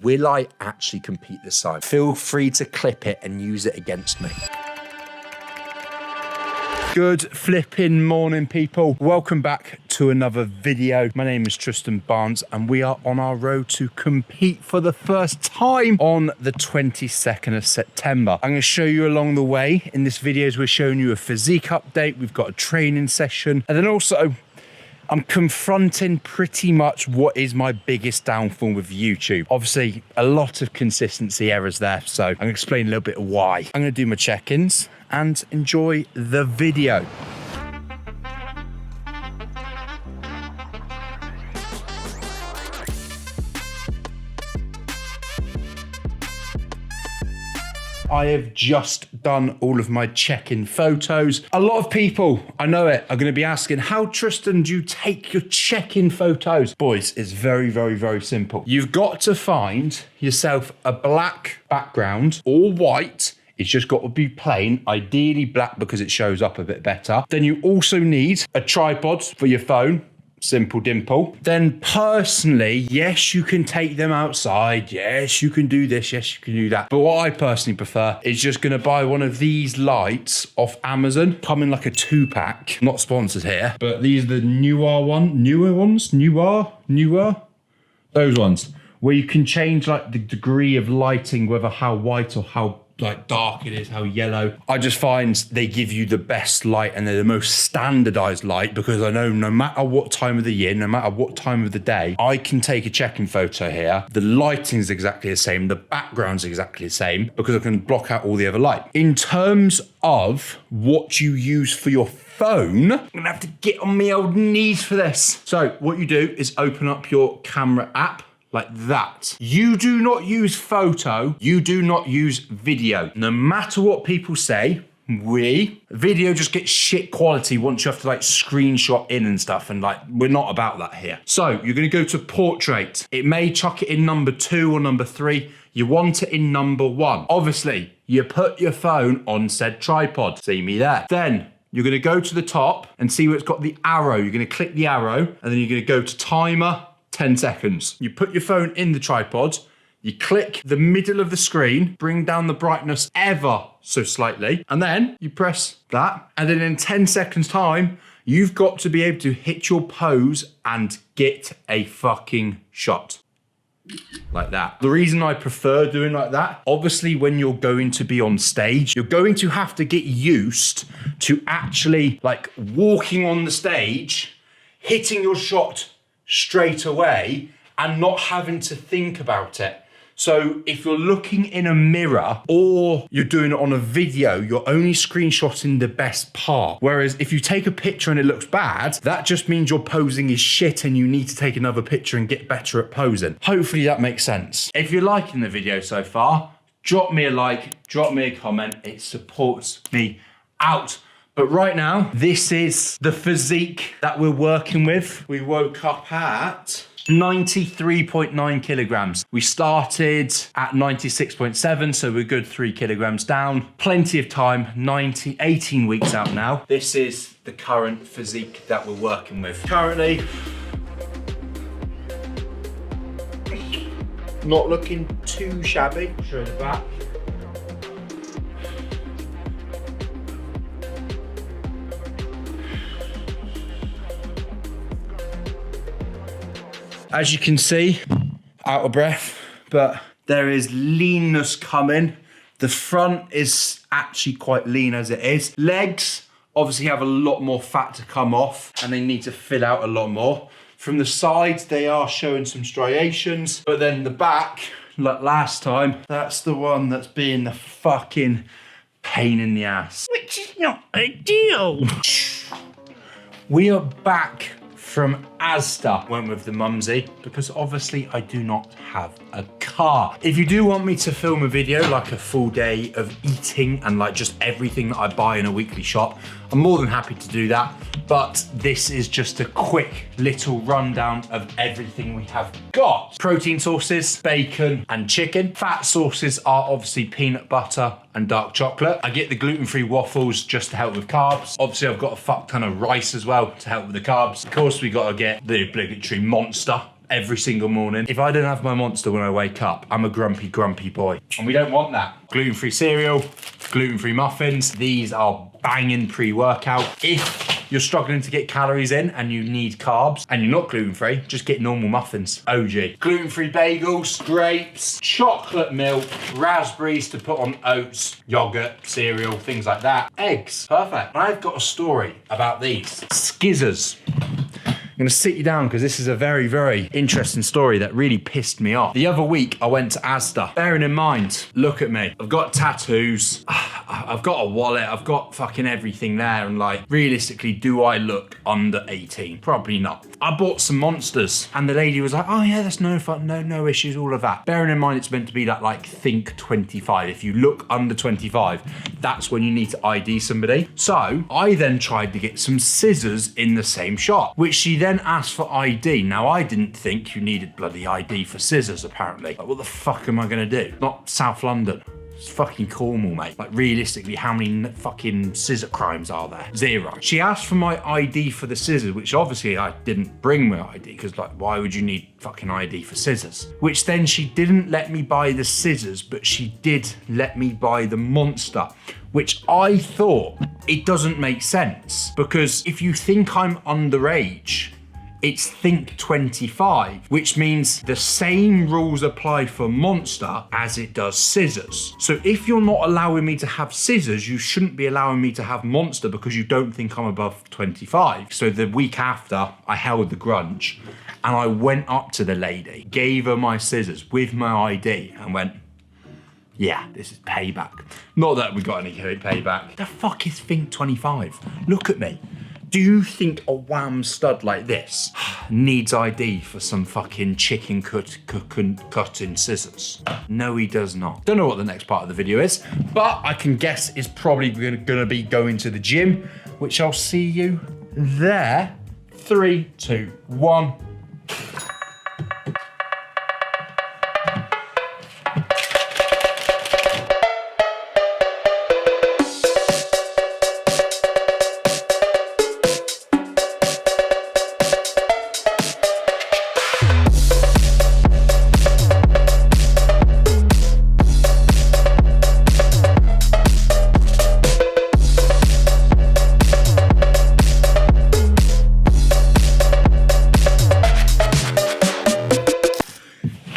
Will I actually compete this time? Feel free to clip it and use it against me. Good flipping morning, people. Welcome back to another video. My name is Tristan Barnes and we are on our road to compete for the first time on the 22nd of September. I'm going to show you along the way. In this video, we're showing you a physique update. We've got a training session, and then also I'm confronting pretty much what is my biggest downfall with YouTube. Obviously, a lot of consistency errors there, so I'm going to explain a little bit of why. I'm going to do my check-ins and enjoy the video. I have just done all of my check-in photos. A lot of people, I know it, are going to be asking, how, Tristan, do you take your check-in photos? Boys, it's very, very, very simple. You've got to find yourself a black background or white. It's just got to be plain, ideally black because it shows up a bit better. Then you also need a tripod for your phone. Simple dimple. Then personally, yes, you can take them outside. Yes, you can do this. Yes, you can do that. But what I personally prefer is just going to buy one of these lights off Amazon. Come in like a 2-pack. Not sponsored here, but these are the newer ones. Those ones where you can change like the degree of lighting, whether how white or how like dark it is, how yellow. I just find they give you the best light and they're the most standardized light, because I know no matter what time of the year, no matter what time of the day, I can take a check-in photo here. The lighting is exactly the same. The background's exactly the same because I can block out all the other light. In terms of what you use for your phone, I'm gonna have to get on my old knees for this. So what you do is open up your camera app, like that. You do not use photo, you do not use video. No matter what people say, video just gets shit quality once you have to like screenshot in and stuff, and like we're not about that here. So you're gonna go to portrait. It may chuck it in number 2 or number 3. You want it in number 1. Obviously, you put your phone on said tripod. See me there. Then you're gonna go to the top and see where it's got the arrow. You're gonna click the arrow and then you're gonna go to timer, 10 seconds. You put your phone in the tripod, you click the middle of the screen, bring down the brightness ever so slightly, and then you press that, and then in 10 seconds time, you've got to be able to hit your pose and get a fucking shot. Like that. The reason I prefer doing like that, obviously when you're going to be on stage, you're going to have to get used to actually like walking on the stage, hitting your shot straight away and not having to think about it. So if you're looking in a mirror or you're doing it on a video, you're only screenshotting the best part. Whereas if you take a picture and it looks bad, that just means your posing is shit and you need to take another picture and get better at posing. Hopefully that makes sense. If you're liking the video so far, drop me a like, drop me a comment. It supports me out. But right now, this is the physique that we're working with. We woke up at 93.9 kilograms. We started at 96.7, so we're good 3 kilograms down. Plenty of time, 18 weeks out now. This is the current physique that we're working with. Currently, not looking too shabby. Show the back. As you can see, out of breath, but there is leanness coming. The front is actually quite lean as it is. Legs obviously have a lot more fat to come off and they need to fill out a lot more. From the sides, they are showing some striations, but then the back, like last time, that's the one that's being the fucking pain in the ass. Which is not ideal. We are back from Asda. Went with the mumsy because obviously I do not have a car. If you do want me to film a video, like a full day of eating and like just everything that I buy in a weekly shop, I'm more than happy to do that. But this is just a quick little rundown of everything we have got. Protein sources, bacon and chicken. Fat sources are obviously peanut butter and dark chocolate. I get the gluten-free waffles just to help with carbs. Obviously I've got a fuck ton of rice as well to help with the carbs. Of course we gotta get the obligatory Monster every single morning. If I don't have my Monster when I wake up, I'm a grumpy, grumpy boy. And we don't want that. Gluten-free cereal, gluten-free muffins. These are banging pre-workout. If you're struggling to get calories in and you need carbs and you're not gluten-free, just get normal muffins. OG. Gluten-free bagels, grapes, chocolate milk, raspberries to put on oats, yogurt, cereal, things like that. Eggs. Perfect. I've got a story about these. Skizzers. I'm gonna sit you down because this is a very, very interesting story that really pissed me off. The other week, I went to Asda. Bearing in mind, look at me. I've got tattoos. I've got a wallet. I've got fucking everything there. And like, realistically, do I look under 18? Probably not. I bought some Monsters and the lady was like, oh yeah, that's no fun, no issues, all of that. Bearing in mind, it's meant to be that like, think 25. If you look under 25, that's when you need to ID somebody. So I then tried to get some scissors in the same shop, which she then asked for ID. Now, I didn't think you needed bloody ID for scissors, apparently. Like, what the fuck am I gonna do? Not South London. It's fucking Cornwall, mate. Like, realistically, how many fucking scissor crimes are there? 0. She asked for my ID for the scissors, which obviously I didn't bring my ID, because like, why would you need fucking ID for scissors? Which then she didn't let me buy the scissors, but she did let me buy the Monster, which I thought, it doesn't make sense. Because if you think I'm underage, it's think 25, which means the same rules apply for Monster as it does scissors. So if you're not allowing me to have scissors, you shouldn't be allowing me to have Monster because you don't think I'm above 25. So the week after, I held the grudge and I went up to the lady, gave her my scissors with my ID and went, yeah, this is payback. Not that we got any payback. The fuck is think 25? Look at me. Do you think a wham stud like this needs ID for some fucking chicken cutting scissors? No, he does not. Don't know what the next part of the video is, but I can guess it's probably gonna be going to the gym, which I'll see you there. 3, 2, 1.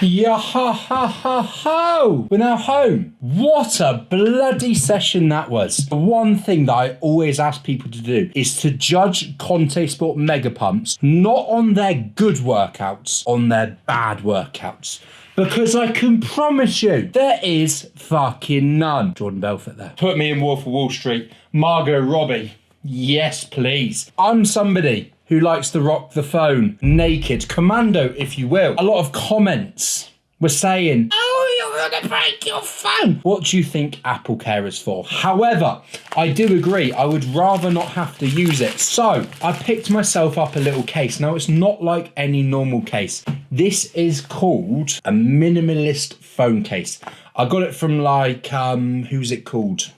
Yeah, ha ha ha ho! We're now home. What a bloody session that was. The one thing that I always ask people to do is to judge Conte Sport Mega Pumps not on their good workouts, on their bad workouts. Because I can promise you, there is fucking none. Jordan Belfort there. Put me in Wolf of Wall Street. Margot Robbie. Yes, please. I'm somebody who likes to rock the phone naked, commando, if you will. A lot of comments were saying, oh, you're gonna break your phone. What do you think Apple Care is for? However, I do agree, I would rather not have to use it. So I picked myself up a little case. Now, it's not like any normal case. This is called a minimalist phone case. I got it from like, who's it called?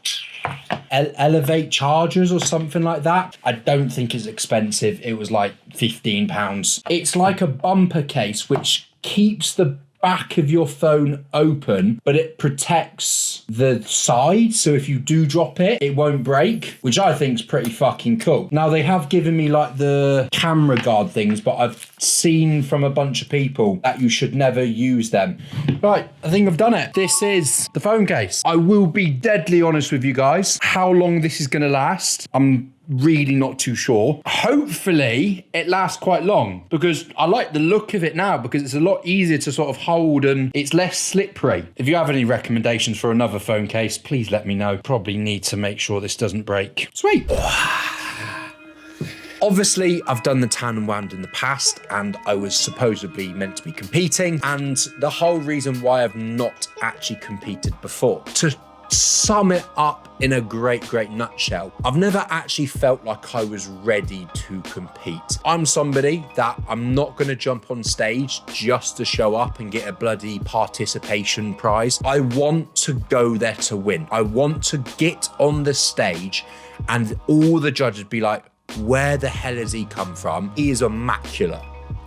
Elevate Chargers or something like that. I don't think it's expensive. It was like £15. It's like a bumper case which keeps the back of your phone open, but it protects the side. So if you do drop it, it won't break, which I think is pretty fucking cool. Now, they have given me like the camera guard things, but I've seen from a bunch of people that you should never use them. Right, I think I've done it. This is the phone case. I will be deadly honest with you guys. How long this is going to last, I'm really not too sure. Hopefully it lasts quite long because I like the look of it now because it's a lot easier to sort of hold and it's less slippery. If you have any recommendations for another phone case, please let me know. Probably need to make sure this doesn't break. Sweet. Obviously, I've done the tan and wand in the past and I was supposedly meant to be competing, and the whole reason why I've not actually competed before. To sum it up in a great nutshell, I've never actually felt like I was ready to compete. I'm somebody that I'm not going to jump on stage just to show up and get a bloody participation prize. I want to go there to win. I want to get on the stage and all the judges be like, where the hell has he come from? He is immaculate.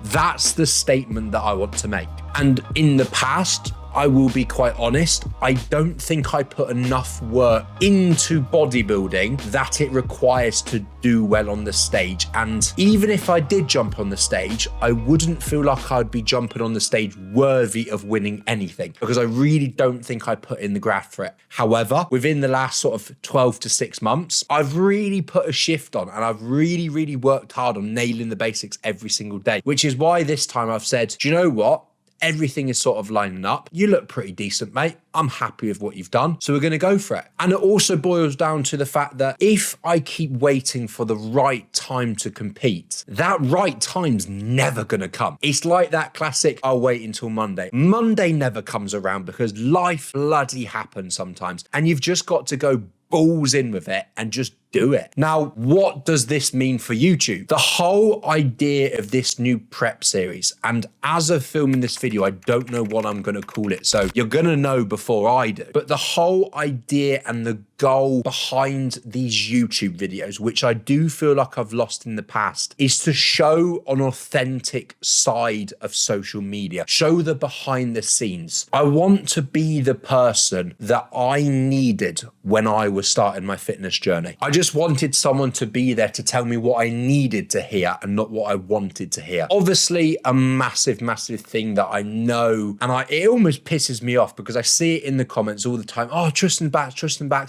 That's the statement that I want to make. And in the past, I will be quite honest, I don't think I put enough work into bodybuilding that it requires to do well on the stage. And even if I did jump on the stage, I wouldn't feel like I'd be jumping on the stage worthy of winning anything, because I really don't think I put in the graft for it. However, within the last sort of 12 to 6 months, I've really put a shift on, and I've really worked hard on nailing the basics every single day, which is why this time I've said, do you know what? Everything is sort of lining up. You look pretty decent, mate. I'm happy with what you've done. So we're going to go for it. And it also boils down to the fact that if I keep waiting for the right time to compete, that right time's never going to come. It's like that classic, I'll wait until Monday. Monday never comes around because life bloody happens sometimes. And you've just got to go balls in with it and just do it. Now, what does this mean for YouTube? The whole idea of this new prep series, and as of filming this video, I don't know what I'm going to call it, so you're going to know before I do, but the whole idea and the goal behind these YouTube videos, which I do feel like I've lost in the past, is to show an authentic side of social media, show the behind the scenes. I want to be the person that I needed when I was starting my fitness journey. I just wanted someone to be there to tell me what I needed to hear and not what I wanted to hear. Obviously, a massive thing that I know, and it almost pisses me off because I see it in the comments all the time. Oh, Tristan backs,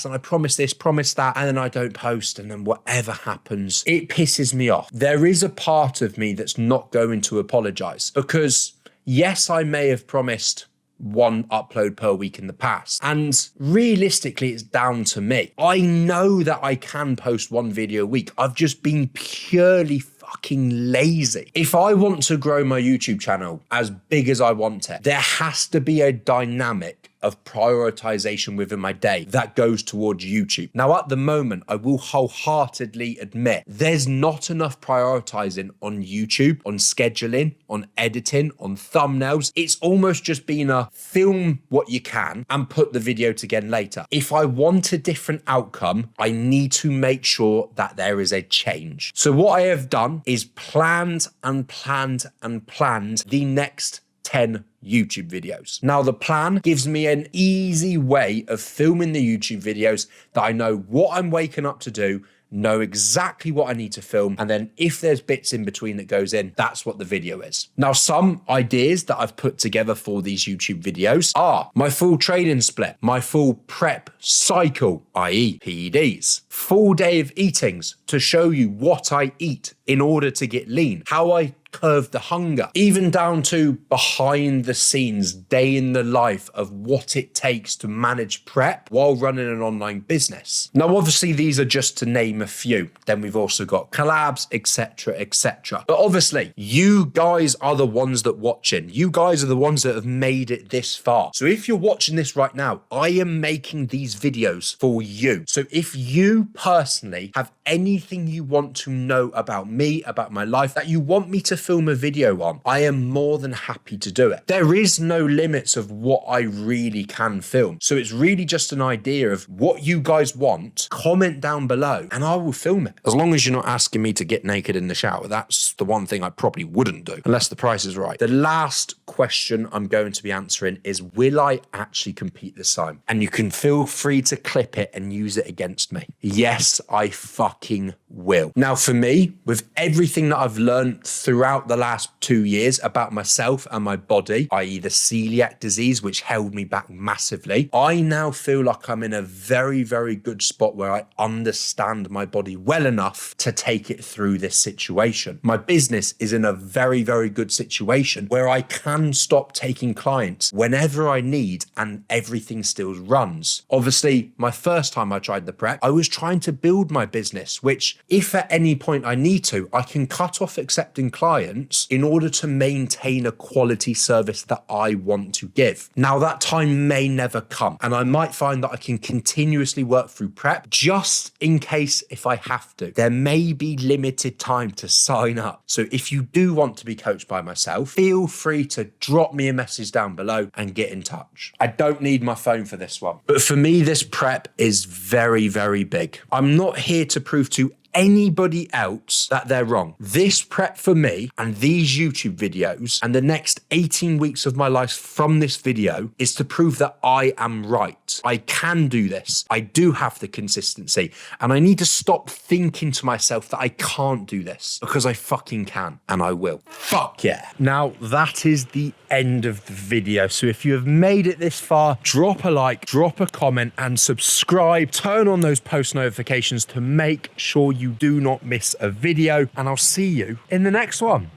and I promise this, promise that, and then I don't post, and then whatever happens, it pisses me off. There is a part of me that's not going to apologize, because yes, I may have promised one upload per week in the past, and realistically it's down to me. I know that I can post one video a week. I've just been purely fucking lazy. If I want to grow my YouTube channel as big as I want it, there has to be a dynamic of prioritization within my day that goes towards YouTube. Now, at the moment, I will wholeheartedly admit there's not enough prioritizing on YouTube, on scheduling, on editing, on thumbnails. It's almost just been a film what you can and put the video together later. If I want a different outcome, I need to make sure that there is a change. So what I have done is planned the next 10 YouTube videos. Now, the plan gives me an easy way of filming the YouTube videos that I know what I'm waking up to do, know exactly what I need to film, and then if there's bits in between that goes in, that's what the video is. Now, some ideas that I've put together for these YouTube videos are my full training split, my full prep cycle, i.e. PEDs, full day of eatings to show you what I eat in order to get lean, how I curve the hunger, even down to behind the scenes, day in the life of what it takes to manage prep while running an online business. Now, obviously, these are just to name a few. Then we've also got collabs, etc. But obviously, you guys are the ones that watching. You guys are the ones that have made it this far. So if you're watching this right now, I am making these videos for you. So if you personally have anything you want to know about me, about my life, that you want me to film a video on, I am more than happy to do it. There is no limits of what I really can film. So it's really just an idea of what you guys want. Comment down below and I will film it. As long as you're not asking me to get naked in the shower. That's the one thing I probably wouldn't do, unless the price is right. The last question I'm going to be answering is, will I actually compete this time? And you can feel free to clip it and use it against me. Yes, I fucking will. Now, for me, with everything that I've learned throughout the last 2 years about myself and my body, i.e. the celiac disease, which held me back massively, I now feel like I'm in a very good spot where I understand my body well enough to take it through this situation. My business is in a very good situation where I can stop taking clients whenever I need and everything still runs. Obviously, my first time I tried the prep, I was trying to build my business, which if at any point I need to, I can cut off accepting clients in order to maintain a quality service that I want to give. Now, that time may never come, and I might find that I can continuously work through prep just in case if I have to. There may be limited time to sign up. So if you do want to be coached by myself, feel free to drop me a message down below and get in touch. I don't need my phone for this one. But for me, this prep is very big. I'm not here to prove to anybody else that they're wrong. This prep for me and these YouTube videos and the next 18 weeks of my life from this video is to prove that I am right. I can do this. I do have the consistency, and I need to stop thinking to myself that I can't do this, because I fucking can, and I will. Fuck yeah. Now that is the end of the video. So if you have made it this far, drop a like, drop a comment, and subscribe. Turn on those post notifications to make sure you do not miss a video, and I'll see you in the next one.